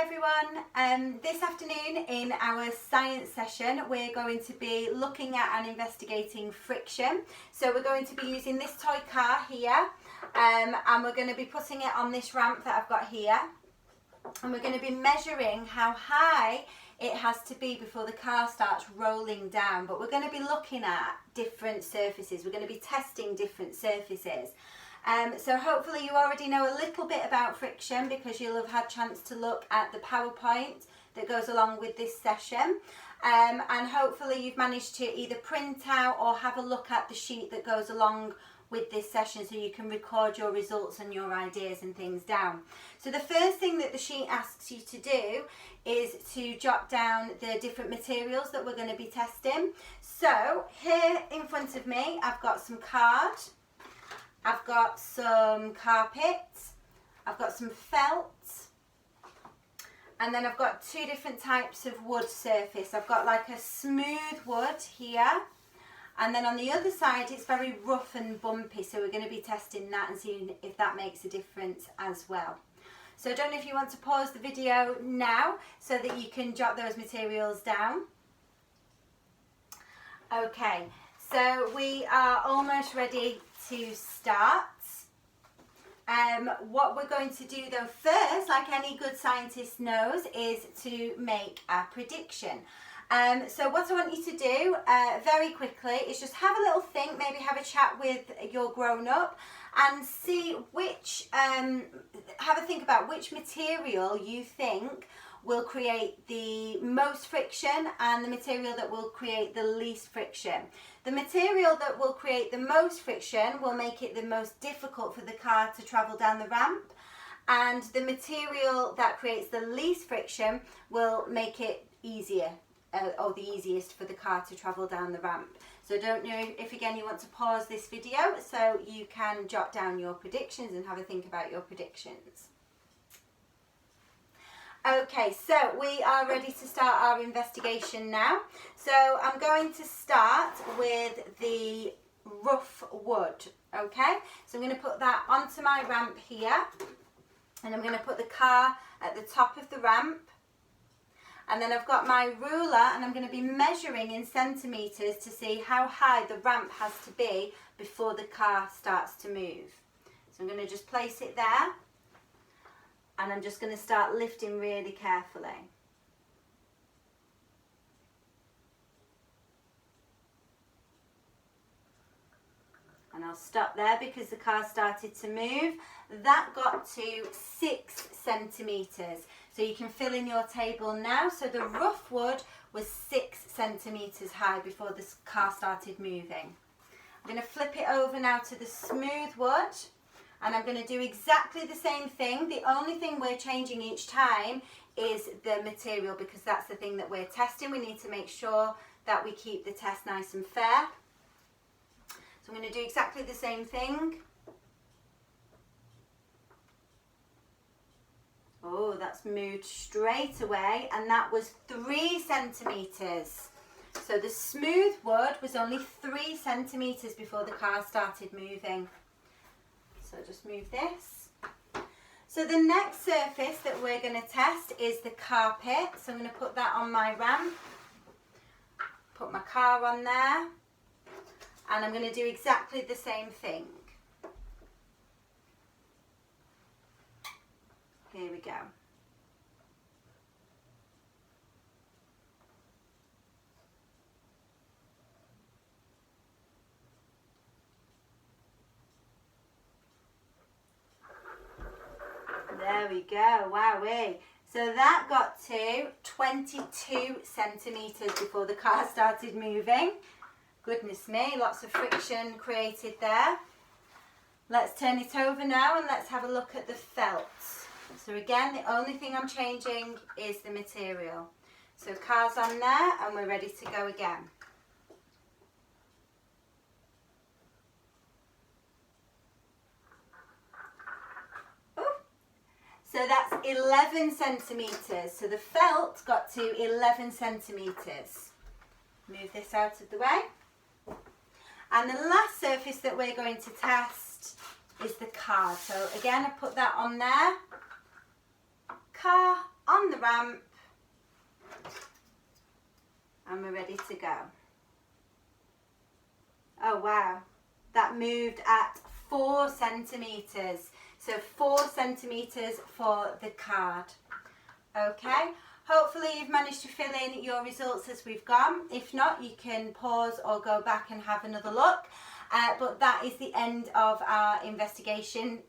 everyone. This afternoon in our science session we're going to be looking at and investigating friction. So we're going to be using this toy car here and we're going to be putting it on this ramp that I've got here, and we're going to be measuring how high it has to be before the car starts rolling down. But we're going to be looking at different surfaces. We're going to be testing different surfaces. So hopefully you already know a little bit about friction because you'll have had a chance to look at the PowerPoint that goes along with this session. And hopefully you've managed to either print out or have a look at the sheet that goes along with this session so you can record your results and your ideas and things down. So the first thing that the sheet asks you to do is to jot down the different materials that we're going to be testing. So here in front of me I've got some card, I've got some carpet, I've got some felt, and then I've got two different types of wood surface. I've got like a smooth wood here, and then on the other side it's very rough and bumpy, so we're going to be testing that and seeing if that makes a difference as well. So I don't know if you want to pause the video now so that you can jot those materials down. Okay, so we are almost ready to start. What we're going to do though first, like any good scientist knows, is to make a prediction. So what I want you to do very quickly is just have a little think, maybe have a chat with your grown-up and see which, have a think about which material you think will create the most friction and the material that will create the least friction. The material that will create the most friction will make it the most difficult for the car to travel down the ramp, and the material that creates the least friction will make it easier or the easiest for the car to travel down the ramp. So I don't know if again you want to pause this video so you can jot down your predictions and have a think about your predictions. Okay, so we are ready to start our investigation now. So I'm going to start with the rough wood, okay? So I'm going to put that onto my ramp here, and I'm going to put the car at the top of the ramp, and then I've got my ruler and I'm going to be measuring in centimetres to see how high the ramp has to be before the car starts to move. So I'm going to just place it there. And I'm just going to start lifting really carefully. And I'll stop there because the car started to move. That got to 6 centimetres. So you can fill in your table now. So the rough wood was 6 centimetres high before the car started moving. I'm going to flip it over now to the smooth wood. And I'm going to do exactly the same thing. The only thing we're changing each time is the material because that's the thing that we're testing. We need to make sure that we keep the test nice and fair. So I'm going to do exactly the same thing. Oh, that's moved straight away, and that was 3 centimetres. So the smooth wood was only 3 centimetres before the car started moving. So just move this. So the next surface that we're going to test is the carpet. So I'm going to put that on my ramp, put my car on there, and I'm going to do exactly the same thing. Here we go. There we go, wowee. So that got to 22 centimetres before the car started moving. Goodness me, lots of friction created there. Let's turn it over now and let's have a look at the felt. So again, the only thing I'm changing is the material. So car's on there and we're ready to go again. So that's 11 centimetres. So the felt got to 11 centimetres. Move this out of the way. And the last surface that we're going to test is the car. So again, I put that on there. Car on the ramp. And we're ready to go. Oh wow, that moved at 4 centimetres. So 4 centimetres for the card. Okay, hopefully you've managed to fill in your results as we've gone. If not, you can pause or go back and have another look. But that is the end of our investigation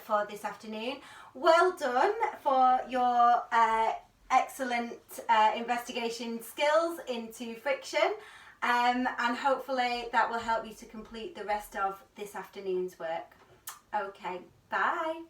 for this afternoon. Well done for your excellent investigation skills into friction. And hopefully that will help you to complete the rest of this afternoon's work. Okay, bye.